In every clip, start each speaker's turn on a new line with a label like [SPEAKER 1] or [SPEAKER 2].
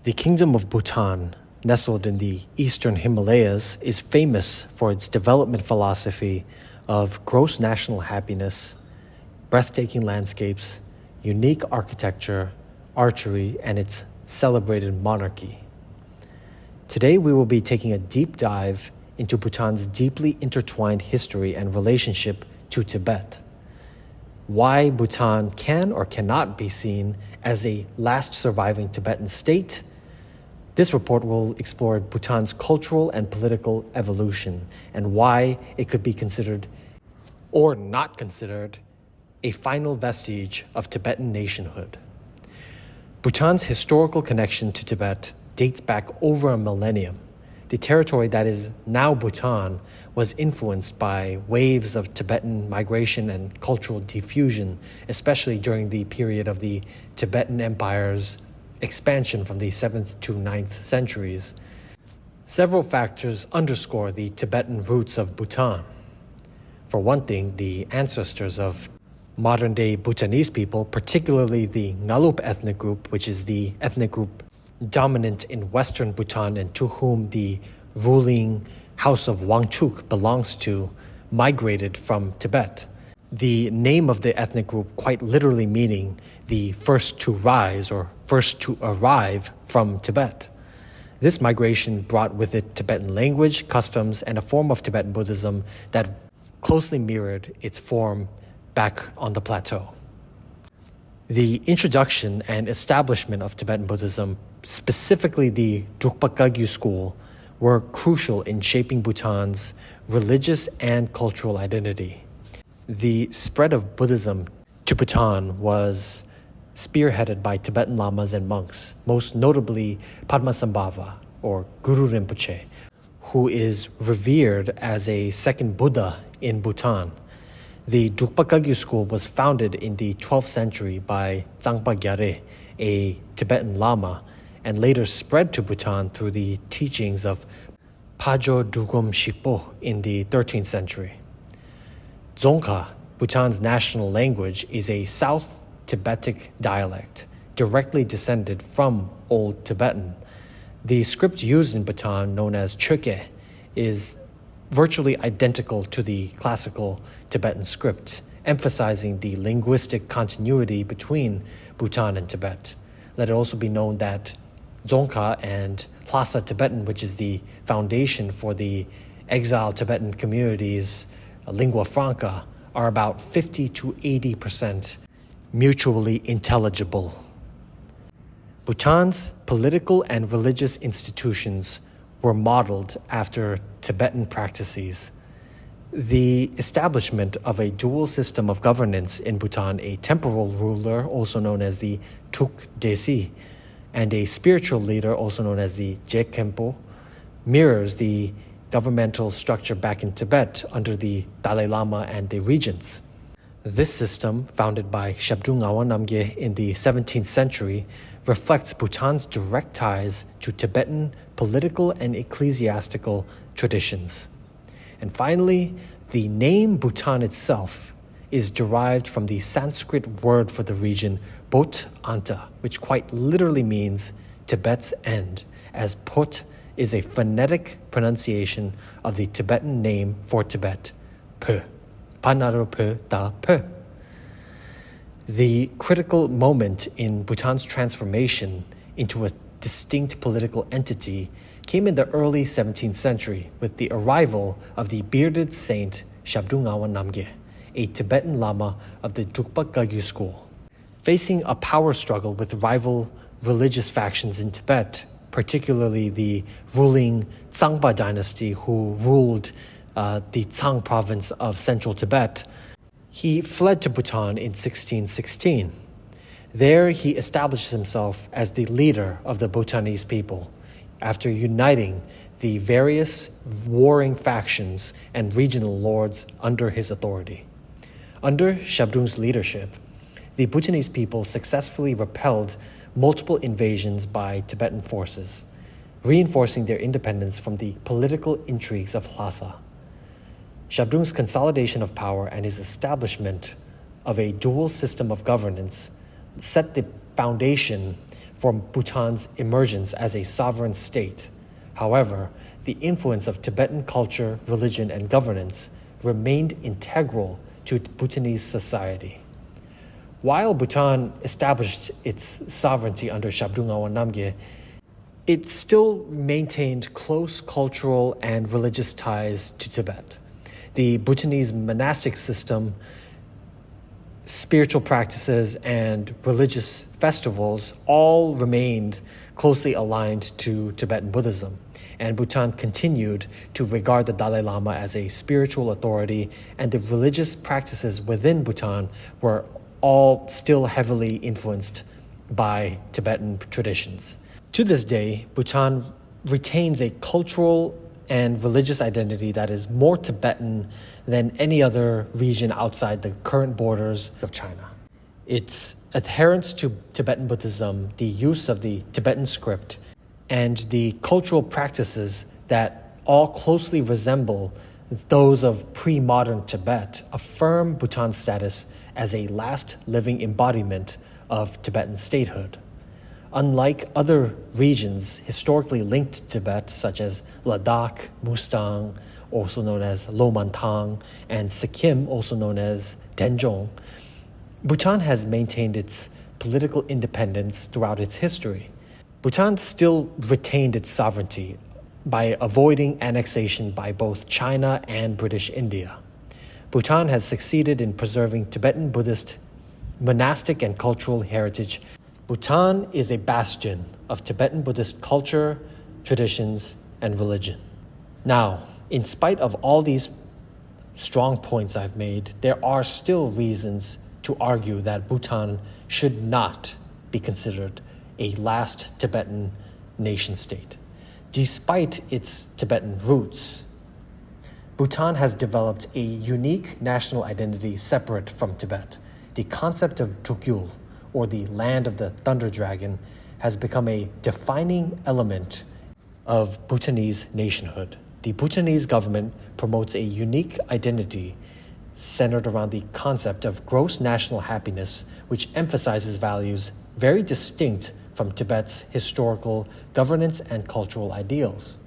[SPEAKER 1] The Kingdom of Bhutan, nestled in the eastern Himalayas, is famous for its development philosophy of gross national happiness, breathtaking landscapes, unique architecture, archery, and its celebrated monarchy. Today we will be taking a deep dive into Bhutan's deeply intertwined history and relationship to Tibet. Why Bhutan can or cannot be seen as a last surviving Tibetan state. This report will explore Bhutan's cultural and political evolution and why it could be considered or not considered a final vestige of Tibetan nationhood. Bhutan's historical connection to Tibet dates back over a millennium. The territory that is now Bhutan was influenced by waves of Tibetan migration and cultural diffusion, especially during the period of the Tibetan Empire's expansion from the 7th to 9th centuries. Several factors underscore the Tibetan roots of Bhutan. For one thing, the ancestors of modern-day Bhutanese people, particularly the Ngalup ethnic group, which is the ethnic group dominant in western Bhutan and to whom the ruling house of Wangchuk belongs to, migrated from Tibet. The name of the ethnic group quite literally meaning the first to rise or first to arrive from Tibet. This migration brought with it Tibetan language, customs, and a form of Tibetan Buddhism that closely mirrored its form back on the plateau. The introduction and establishment of Tibetan Buddhism, specifically the Drukpa Kagyu school, were crucial in shaping Bhutan's religious and cultural identity. The spread of Buddhism to Bhutan was spearheaded by Tibetan lamas and monks, most notably Padmasambhava, or Guru Rinpoche, who is revered as a second Buddha in Bhutan. The Drukpa Kagyu school was founded in the 12th century by Tsangpa Gyare, a Tibetan lama, and later spread to Bhutan through the teachings of Pajo Dugom Shikpo in the 13th century. Dzongkha, Bhutan's national language, is a South Tibetic dialect, directly descended from Old Tibetan. The script used in Bhutan, known as Choke, is virtually identical to the classical Tibetan script, emphasizing the linguistic continuity between Bhutan and Tibet. Let it also be known that Dzongkha and Lhasa Tibetan, which is the foundation for the exiled Tibetan community's lingua franca, are about 50 to 80% mutually intelligible. Bhutan's political and religious institutions were modeled after Tibetan practices. The establishment of a dual system of governance in Bhutan, a temporal ruler, also known as the Tuk Desi, and a spiritual leader, also known as the Jekempo, mirrors the governmental structure back in Tibet under the Dalai Lama and the regents. This system, founded by Zhabdrung Ngawang in the 17th century, reflects Bhutan's direct ties to Tibetan political and ecclesiastical traditions. And finally, the name Bhutan itself is derived from the Sanskrit word for the region, Bot Anta, which quite literally means Tibet's end, as Pot is a phonetic pronunciation of the Tibetan name for Tibet, Pe, Panaro Pe Da Pe. The critical moment in Bhutan's transformation into a distinct political entity came in the early 17th century with the arrival of the bearded saint Zhabdrung Ngawang, a Tibetan lama of the Drukpa Kagyu school. Facing a power struggle with rival religious factions in Tibet, particularly the ruling Tsangpa dynasty who ruled the Tsang province of central Tibet, he fled to Bhutan in 1616. There he established himself as the leader of the Bhutanese people after uniting the various warring factions and regional lords under his authority. Under Zhabdrung's leadership, the Bhutanese people successfully repelled multiple invasions by Tibetan forces, reinforcing their independence from the political intrigues of Lhasa. Zhabdrung's consolidation of power and his establishment of a dual system of governance set the foundation for Bhutan's emergence as a sovereign state. However, the influence of Tibetan culture, religion, and governance remained integral to Bhutanese society. While Bhutan established its sovereignty under Zhabdrung and Namgyal, it still maintained close cultural and religious ties to Tibet. The Bhutanese monastic system, spiritual practices, and religious festivals all remained closely aligned to Tibetan Buddhism, and Bhutan continued to regard the Dalai Lama as a spiritual authority, and the religious practices within Bhutan were all still heavily influenced by Tibetan traditions. To this day, Bhutan retains a cultural and religious identity that is more Tibetan than any other region outside the current borders of China. Its adherence to Tibetan Buddhism, the use of the Tibetan script, and the cultural practices that all closely resemble those of pre-modern Tibet affirm Bhutan's status as a last living embodiment of Tibetan statehood. Unlike other regions historically linked to Tibet, such as Ladakh, Mustang, also known as Lomantang, and Sikkim, also known as Denjong, Bhutan has maintained its political independence throughout its history. Bhutan still retained its sovereignty by avoiding annexation by both China and British India. Bhutan has succeeded in preserving Tibetan Buddhist monastic and cultural heritage. Bhutan is a bastion of Tibetan Buddhist culture, traditions, and religion. Now, in spite of all these strong points I've made, there are still reasons to argue that Bhutan should not be considered a last Tibetan nation state. Despite its Tibetan roots, Bhutan has developed a unique national identity separate from Tibet. The concept of Drukyul, or the land of the thunder dragon, has become a defining element of Bhutanese nationhood. The Bhutanese government promotes a unique identity centered around the concept of gross national happiness, which emphasizes values very distinct from Tibet's historical governance and cultural ideals.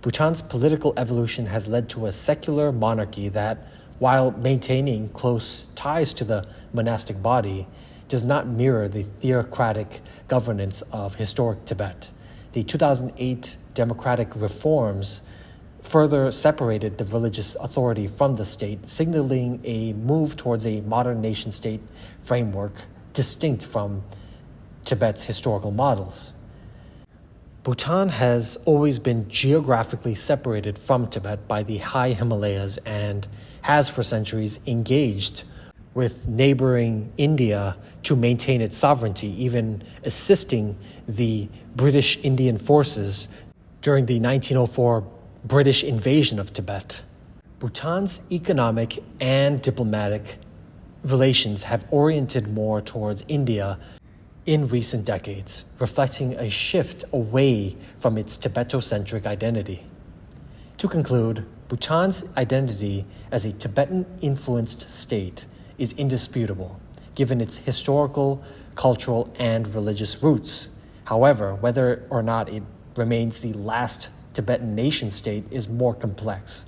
[SPEAKER 1] Bhutan's political evolution has led to a secular monarchy that, while maintaining close ties to the monastic body, does not mirror the theocratic governance of historic Tibet. The 2008 democratic reforms further separated the religious authority from the state, signaling a move towards a modern nation-state framework distinct from Tibet's historical models. Bhutan has always been geographically separated from Tibet by the high Himalayas and has for centuries engaged with neighboring India to maintain its sovereignty, even assisting the British Indian forces during the 1904 British invasion of Tibet. Bhutan's economic and diplomatic relations have oriented more towards India in recent decades, reflecting a shift away from its Tibeto-centric identity. To conclude, Bhutan's identity as a Tibetan-influenced state is indisputable, given its historical, cultural, and religious roots. However, whether or not it remains the last Tibetan nation-state is more complex.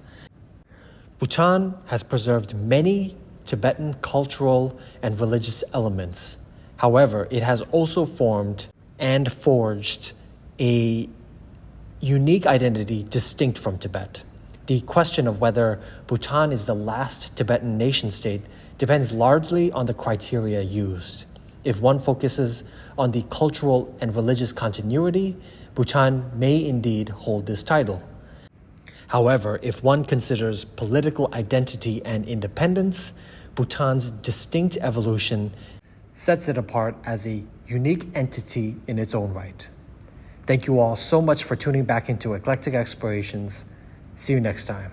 [SPEAKER 1] Bhutan has preserved many Tibetan cultural and religious elements. However, it has also formed and forged a unique identity distinct from Tibet. The question of whether Bhutan is the last Tibetan nation-state depends largely on the criteria used. If one focuses on the cultural and religious continuity, Bhutan may indeed hold this title. However, if one considers political identity and independence, Bhutan's distinct evolution sets it apart as a unique entity in its own right. Thank you all so much for tuning back into Eclectic Explorations. See you next time.